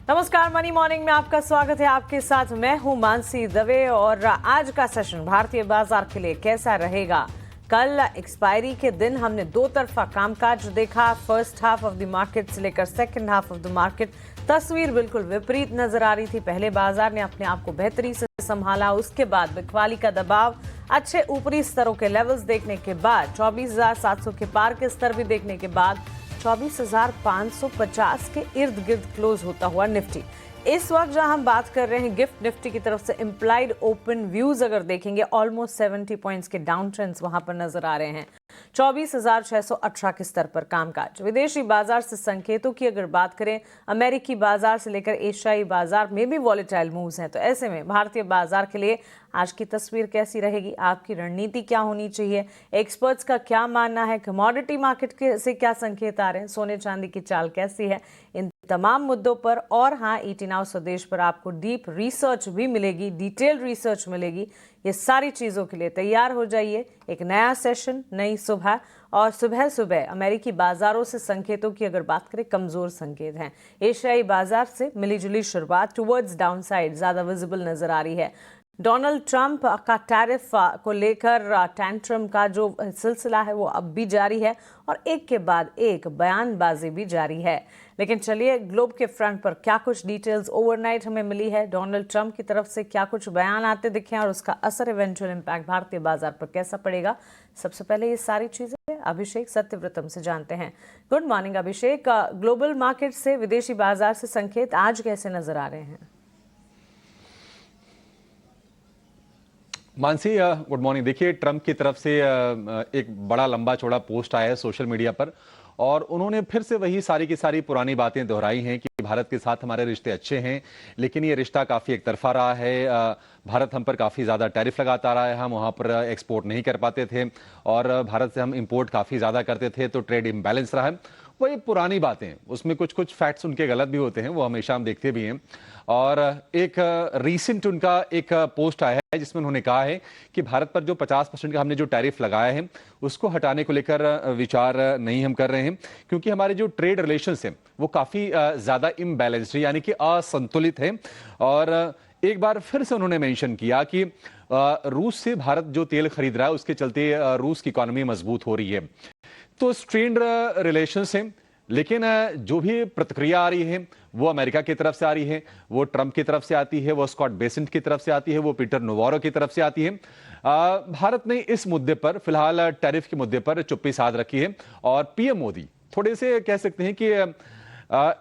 नमस्कार, money morning में आपका स्वागत है। आपके साथ मैं हूं मानसी दवे और आज का सेशन भारतीय बाजार के लिए कैसा रहेगा। कल एक्सपायरी के दिन हमने दो तरफा कामकाज देखा। First half of the market से लेकर second half of the market तस्वीर बिल्कुल विपरीत नजर आ रही थी। पहले बाजार ने अपने आप को बेहतरी से संभाला, उसके बाद बिकवाली का दबाव, अच्छे ऊपरी स्तरों के लेवल्स देखने के बाद 24,700 के पार के स्तर भी देखने के बाद 24,550 के इर्द गिर्द क्लोज होता हुआ निफ्टी इस वक्त जहां हम बात कर रहे हैं गिफ्ट निफ्टी की तरफ से इम्प्लाइड ओपन व्यूज अगर देखेंगे ऑलमोस्ट 70 पॉइंट्स के डाउन ट्रेंड्स वहां पर नजर आ रहे हैं। 24,618 के स्तर पर कामकाज। विदेशी बाजार से संकेतों की अगर बात करें, अमेरिकी बाजार से लेकर एशियाई बाजार में भी वॉलेटाइल मूव्स हैं। तो ऐसे में भारतीय बाजार के लिए आज की तस्वीर कैसी रहेगी, आपकी रणनीति क्या होनी चाहिए, एक्सपर्ट्स का क्या मानना है, कमोडिटी मार्केट से क्या संकेत आ रहे हैं, सोने चांदी की चाल कैसी है, इन तमाम मुद्दों पर और हाँ ईटी नाउ स्वदेश पर आपको डीप रिसर्च भी मिलेगी, डिटेल रिसर्च मिलेगी। ये सारी चीज़ों के लिए तैयार हो जाइए। एक नया सेशन, नई सुबह और सुबह सुबह अमेरिकी बाजारों से संकेतों की अगर बात करें, कमजोर संकेत हैं। एशियाई बाजार से मिलीजुली शुरुआत टुवर्ड्स डाउनसाइड ज़्यादा विजिबल नजर आ रही है। डोनाल्ड ट्रंप का टैरिफ को लेकर टैंट्रम का जो सिलसिला है वो अब भी जारी है और एक के बाद एक बयानबाजी भी जारी है। लेकिन चलिए ग्लोब के फ्रंट पर क्या कुछ डिटेल्स ओवरनाइट हमें मिली है, डोनाल्ड ट्रंप की तरफ से क्या कुछ बयान आते दिखे और उसका असर इवेंचुअल इम्पैक्ट भारतीय बाजार पर कैसा पड़ेगा। सबसे पहले ये सारी चीजें अभिषेक सत्यव्रतम से जानते हैं। गुड मॉर्निंग अभिषेक, ग्लोबल मार्केट से विदेशी बाजार से संकेत आज कैसे नजर आ रहे हैं? Mansi good morning. देखिए, ट्रंप की तरफ से एक बड़ा लंबा चौड़ा पोस्ट आया है सोशल मीडिया पर और उन्होंने फिर से वही सारी की सारी पुरानी बातें दोहराई हैं कि भारत के साथ हमारे रिश्ते अच्छे हैं, लेकिन ये रिश्ता काफ़ी एक तरफा रहा है। भारत हम पर काफ़ी ज़्यादा टैरिफ लगाता रहा है, हम वहाँ पर एक्सपोर्ट नहीं कर पाते थे और भारत से हम इंपोर्ट काफ़ी ज़्यादा करते थे, तो ट्रेड इम्बैलेंस रहा है। वही पुरानी बातें, उसमें कुछ कुछ फैक्ट्स उनके गलत भी होते हैं, वो हमेशा हम देखते भी हैं। और एक रीसेंट उनका एक पोस्ट आया है जिसमें उन्होंने कहा है कि भारत पर जो 50% का हमने जो टैरिफ लगाया है उसको हटाने को लेकर विचार नहीं हम कर रहे हैं, क्योंकि हमारे जो ट्रेड रिलेशंस हैं वो काफ़ी ज़्यादा इम्बैलेंस्ड है, यानी कि असंतुलित है। और एक बार फिर से उन्होंने मेंशन किया कि रूस से भारत जो तेल खरीद रहा है उसके चलते रूस की इकोनॉमी मजबूत हो रही है। तो स्ट्रेन्ड रिलेशंस हैं, लेकिन जो भी प्रतिक्रिया आ रही है वो अमेरिका की तरफ से आ रही है, वो ट्रंप की तरफ से आती है, वो स्कॉट बेसेंट की तरफ से आती है, वो पीटर नोवारो की तरफ से आती है। भारत ने इस मुद्दे पर फिलहाल टैरिफ के मुद्दे पर चुप्पी साध रखी है और पीएम मोदी थोड़े से कह सकते हैं कि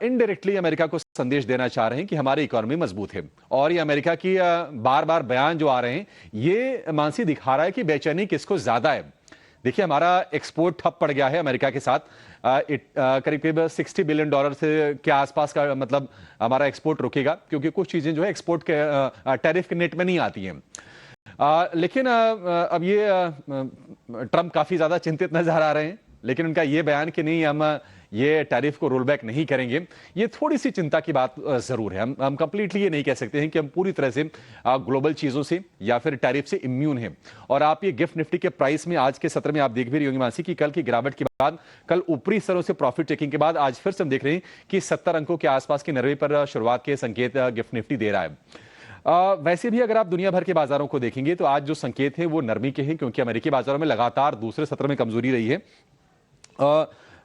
इनडायरेक्टली अमेरिका को संदेश देना चाह रहे हैं कि हमारी इकोनॉमी मजबूत है। और ये अमेरिका की बार बार बयान जो आ रहे हैं ये मानसी दिखा रहा है कि बेचैनी किसको ज्यादा है। देखिए, हमारा एक्सपोर्ट ठप पड़ गया है अमेरिका के साथ, करीब करीब $60 बिलियन से के आसपास का मतलब हमारा एक्सपोर्ट रुकेगा, क्योंकि कुछ चीजें जो है एक्सपोर्ट के टैरिफ के नेट में नहीं आती हैं। लेकिन अब ये ट्रंप काफी ज्यादा चिंतित नजर आ रहे हैं, लेकिन उनका ये बयान कि नहीं हम ये टैरिफ को रोल बैक नहीं करेंगे, ये थोड़ी सी चिंता की बात जरूर है। हम कंप्लीटली ये नहीं कह सकते हैं कि हम पूरी तरह से ग्लोबल चीजों से या फिर टैरिफ से इम्यून हैं। और आप ये गिफ्ट निफ्टी के प्राइस में आज के सत्र में आप देख भी रही होंगी मानसी, कि कल की गिरावट के बाद, कल ऊपरी स्तरों से प्रॉफिट टेकिंग के बाद आज फिर से हम देख रहे हैं कि 70 अंकों के आसपास की नरवे पर शुरुआत के संकेत गिफ्ट निफ्टी दे रहा है। वैसे भी अगर आप दुनिया भर के बाजारों को देखेंगे तो आज जो संकेत है वो नरमी के हैं, क्योंकि अमेरिकी बाजारों में लगातार दूसरे सत्र में कमजोरी रही है।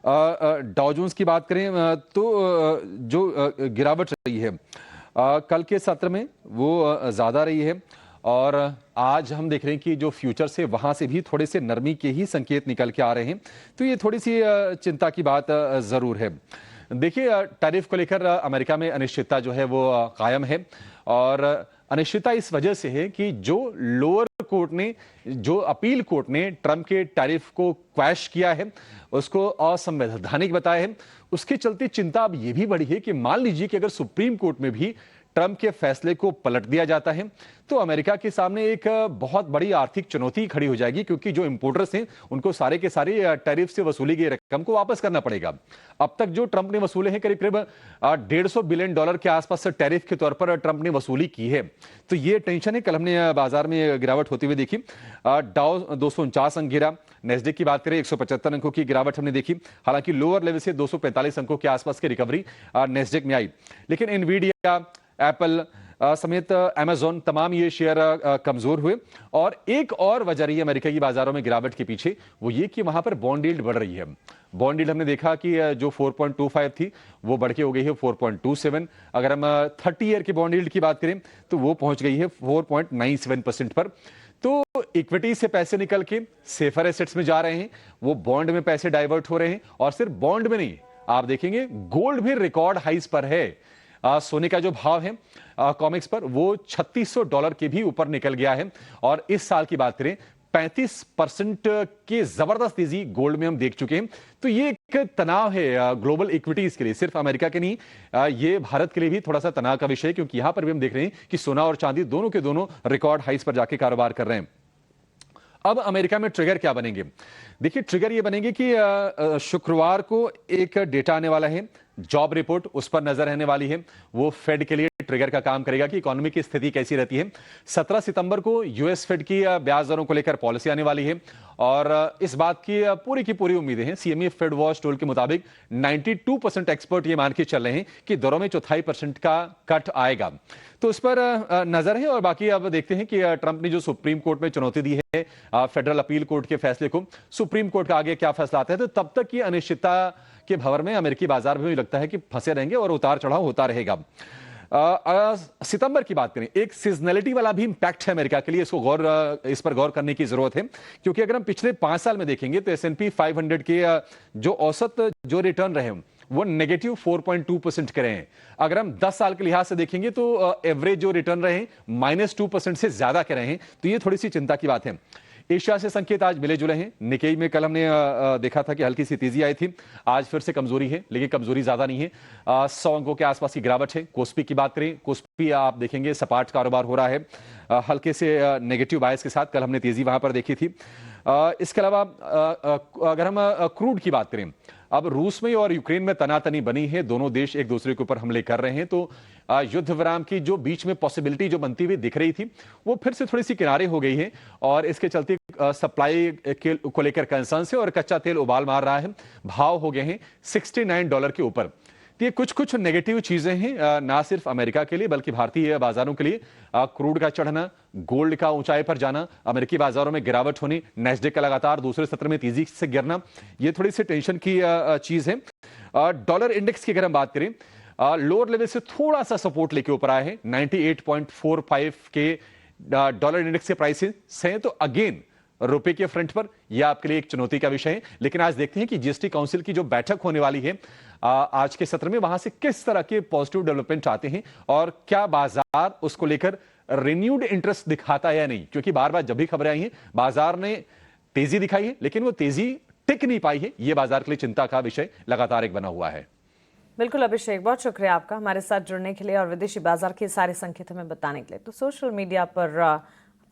डाउ जोन्स की बात करें तो जो गिरावट रही है कल के सत्र में वो ज्यादा रही है और आज हम देख रहे हैं कि जो फ्यूचर्स है वहां से भी थोड़े से नरमी के ही संकेत निकल के आ रहे हैं। तो ये थोड़ी सी चिंता की बात जरूर है। देखिए, टैरिफ को लेकर अमेरिका में अनिश्चितता जो है वो कायम है और अनिश्चितता इस वजह से है कि जो लोअर कोर्ट ने, जो अपील कोर्ट ने ट्रंप के टैरिफ को क्वैश किया है, उसको असंवैधानिक बताया है, उसके चलते चिंता अब यह भी बढ़ी है कि मान लीजिए कि अगर सुप्रीम कोर्ट में भी ट्रंप के फैसले को पलट दिया जाता है तो अमेरिका के सामने एक बहुत बड़ी आर्थिक चुनौती खड़ी हो जाएगी, क्योंकि जो इंपोर्टर्स हैं उनको सारे के सारे टैरिफ से वसूली गई रकम को वापस करना पड़ेगा। अब तक जो ट्रंप ने वसूले हैं करीब करीब $150 बिलियन के आसपास टैरिफ के तौर पर ट्रंप ने वसूली की है। तो ये टेंशन है। कल हमने बाजार में गिरावट होती हुई देखी, डाउ 249 अंक गिरा, नेस्डेक की बात करें 175 अंकों की गिरावट हमने देखी। हालांकि लोअर लेवल से 245 अंकों के आसपास की रिकवरी नेस्डेक में आई, लेकिन एनवीडिया, एप्पल समेत अमेजॉन तमाम ये शेयर कमजोर हुए। और एक और वजह रही है अमेरिका की बाजारों में गिरावट के पीछे, वो ये कि वहां पर बॉन्ड यील्ड बढ़ रही है। बॉन्ड यील्ड हमने देखा कि जो 4.25 थी वो बढ़ के हो गई है 4.27। अगर हम 30 ईयर की बॉन्ड यील्ड की बात करें तो वो पहुंच गई है 4.97% पर। तो इक्विटी से पैसे निकल के सेफर एसेट्स में जा रहे हैं, वो बॉन्ड में पैसे डाइवर्ट हो रहे हैं। और सिर्फ बॉन्ड में नहीं, आप देखेंगे गोल्ड भी रिकॉर्ड हाइस पर है। सोने का जो भाव है कॉमिक्स पर वो $3600 के भी ऊपर निकल गया है। और इस साल की बात करें 35% की जबरदस्त तेजी गोल्ड में हम देख चुके हैं। तो ये एक तनाव है ग्लोबल इक्विटीज के लिए, सिर्फ अमेरिका के नहीं, ये भारत के लिए भी थोड़ा सा तनाव का विषय है, क्योंकि यहां पर भी हम देख रहे हैं कि सोना और चांदी दोनों के दोनों रिकॉर्ड हाइस पर जाके कारोबार कर रहे हैं। अब अमेरिका में ट्रिगर क्या बनेंगे? देखिए, ट्रिगर ये बनेंगे कि शुक्रवार को एक डेटा आने वाला है, जॉब रिपोर्ट, उस पर नजर रहने वाली है। वो फेड के लिए ट्रिगर का काम करेगा कि इकोनॉमी की स्थिति कैसी रहती है। 17 सितंबर को यूएस फेड की ब्याज दरों को लेकर पॉलिसी आने वाली है और इस बात की पूरी उम्मीदें हैं। सीएमई फेड वॉच टोल के मुताबिक 92% एक्सपर्ट ये मान के चल रहे हैं कि दरों में 0.25% का कट आएगा। तो इस पर नजर है। और बाकी अब देखते हैं कि ट्रंप ने जो सुप्रीम कोर्ट में चुनौती दी है फेडरल अपील कोर्ट के फैसले को, सुप्रीम कोर्ट का आगे क्या फैसला आता है। तो तब तक की अनिश्चितता के भंवर में अमेरिकी बाजार में लगता है कि फंसे रहेंगे और उतार चढ़ाव होता रहेगा। सितंबर की बात करें, एक सीजनलिटी वाला भी इंपैक्ट है अमेरिका के लिए, इस पर गौर करने की जरूरत है। क्योंकि अगर हम पिछले 5 साल में देखेंगे तो S&P 500 के जो औसत जो रिटर्न रहे वो नेगेटिव 4.2% के रहे हैं। अगर हम 10 साल के लिहाज से देखेंगे तो एवरेज जो रिटर्न रहे -2% से ज्यादा के रहे हैं। तो ये थोड़ी सी चिंता की बात है। एशिया से संकेत आज मिले जुले हैं। निकेई में कल हमने देखा था कि हल्की सी तेजी आई थी, आज फिर से कमजोरी है, लेकिन कमजोरी ज्यादा नहीं है। 100 अंकों के आसपास की गिरावट है। कोस्पी की बात करें, कोस्पी आप देखेंगे सपाट कारोबार हो रहा है, हल्के से नेगेटिव बायस के साथ। कल हमने तेजी वहां पर देखी थी। इसके अलावा अगर हम क्रूड की बात करें, अब रूस में और यूक्रेन में तनातनी बनी है, दोनों देश एक दूसरे के ऊपर हमले कर रहे हैं। तो युद्ध विराम की जो बीच में पॉसिबिलिटी जो बनती हुई दिख रही थी वो फिर से थोड़ी सी किनारे हो गई है। और इसके चलते सप्लाई को लेकर कंसर्न है और कच्चा तेल उबाल मार रहा है, भाव हो गए हैं $69 के ऊपर। तो ये कुछ नेगेटिव चीजें हैं, ना सिर्फ अमेरिका के लिए बल्कि भारतीय बाजारों के लिए। क्रूड का चढ़ना, गोल्ड का ऊंचाई पर जाना, अमेरिकी बाजारों में गिरावट होनी, नेस्डेक का लगातार दूसरे सत्र में तेजी से गिरना, ये थोड़ी सी टेंशन की चीज है। डॉलर इंडेक्स की अगर हम बात करें, लोअर लेवल से थोड़ा सा सपोर्ट लेके ऊपर आए हैं, 98.45 के डॉलर इंडेक्स के प्राइसेस हैं। तो अगेन रुपए के फ्रंट पर यह आपके लिए एक चुनौती का विषय है। लेकिन आज देखते हैं कि जीएसटी काउंसिल की जो बैठक होने वाली है आज के सत्र में, वहां से किस तरह के पॉजिटिव डेवलपमेंट आते हैं और क्या बाजार उसको लेकर रिन्यूड इंटरेस्ट दिखाता है या नहीं। क्योंकि बार बार जब भी खबरें आई हैं बाजार ने तेजी दिखाई है, लेकिन वो तेजी टिक नहीं पाई है। यह बाजार के लिए चिंता का विषय लगातार एक बना हुआ है। बिल्कुल अभिषेक, बहुत शुक्रिया आपका हमारे साथ जुड़ने के लिए और विदेशी बाजार के सारे संकेत हमें बताने के लिए। तो सोशल मीडिया पर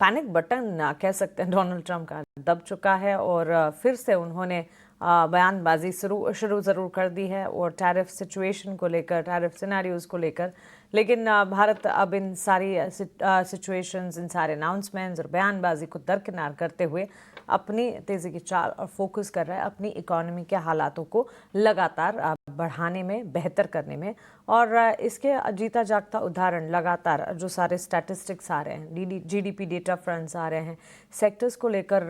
पैनिक बटन कह सकते हैं डोनाल्ड ट्रंप का दब चुका है और फिर से उन्होंने बयानबाजी शुरू ज़रूर कर दी है और टैरिफ सिचुएशन को लेकर, टैरिफ सिनेरियोज को लेकर। लेकिन भारत अब इन सारी सिचुएशंस, इन सारे अनाउंसमेंट्स और बयानबाजी को दरकिनार करते हुए अपनी तेज़ी की चाल और फोकस कर रहा है अपनी इकोनॉमी के हालातों को लगातार बढ़ाने में, बेहतर करने में। और इसके जीता जागता उदाहरण लगातार जो सारे स्टैटिस्टिक्स आ रहे हैं, जीडीपी डेटा फ्रंट्स आ रहे हैं, सेक्टर्स को लेकर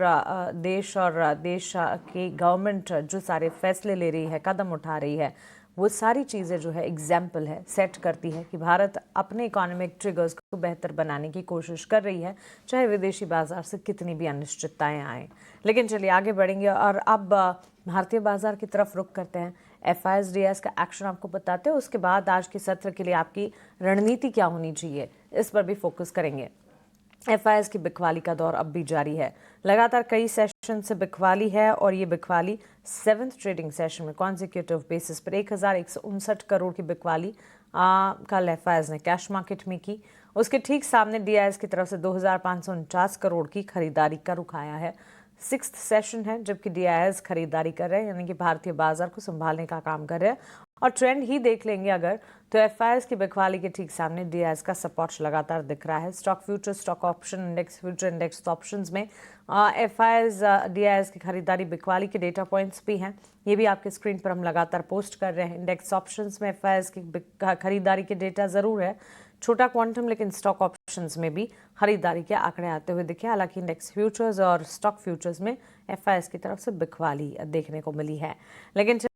देश और देश की गवर्नमेंट जो सारे फैसले ले रही है, कदम उठा रही है, वो सारी चीज़ें जो है एग्जाम्पल है, सेट करती है कि भारत अपने इकोनॉमिक ट्रिगर्स को बेहतर बनाने की कोशिश कर रही है, चाहे विदेशी बाजार से कितनी भी अनिश्चितताएं आएँ। लेकिन चलिए आगे बढ़ेंगे और अब भारतीय बाजार की तरफ रुख करते हैं। FISDS का एक्शन आपको बताते हैं, उसके बाद आज के सत्र के लिए आपकी रणनीति क्या होनी चाहिए, इस पर भी फोकस करेंगे। एफआईएस की बिकवाली का दौर अब भी जारी है। लगातार कई सेशन से बिकवाली है और ये बिकवाली 7th ट्रेडिंग सेशन में कॉन्जिक्यूटिव बेसिस पर 1159 करोड़ की बिकवाली कल एफआईएस ने कैश मार्केट में की। उसके ठीक सामने डीआईएस की तरफ से 2549 करोड़ की खरीदारी का रुख आया है। 6th सेशन है जबकि डीआईएस खरीदारी कर रहे हैं, यानी कि भारतीय बाजार को संभालने का काम कर रहे हैं। और ट्रेंड ही देख लेंगे अगर तो एफआईएस की बिकवाली के ठीक सामने डीआईएस का सपोर्ट लगातार दिख रहा है। Stock future, stock option index, future index options में एफआईएस डीआईएस की खरीदारी बिकवाली के डेटा पॉइंट्स भी हैं। ये भी आपके स्क्रीन पर हम लगातार पोस्ट कर रहे हैं। इंडेक्स ऑप्शंस में एफआईएस की खरीदारी के डेटा जरूर है, छोटा क्वांटम, लेकिन स्टॉक ऑप्शंस में भी खरीदारी के आंकड़े आते हुए दिखे। हालांकि इंडेक्स फ्यूचर्स और स्टॉक फ्यूचर्स में एफआईएस की तरफ से बिकवाली देखने को मिली है। लेकिन